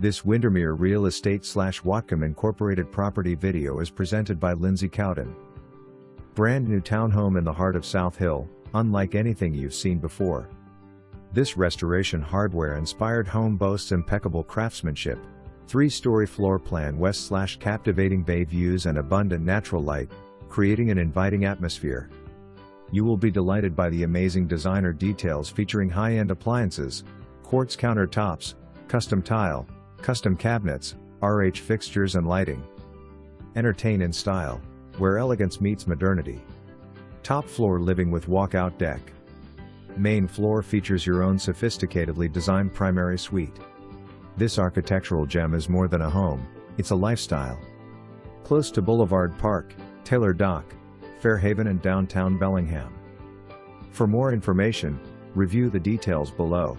This Windermere Real Estate / Whatcom Incorporated property video is presented by Lindsay Cowden. Brand new townhome in the heart of South Hill, unlike anything you've seen before. This restoration hardware-inspired home boasts impeccable craftsmanship, 3-story floor plan west / captivating bay views and abundant natural light, creating an inviting atmosphere. You will be delighted by the amazing designer details featuring high-end appliances, quartz countertops, custom tile, custom cabinets, RH fixtures and lighting. Entertain in style, where elegance meets modernity. Top floor living with walkout deck. Main floor features your own sophisticatedly designed primary suite. This architectural gem is more than a home, it's a lifestyle. Close to Boulevard Park, Taylor Dock, Fairhaven and downtown Bellingham. For more information, review the details below.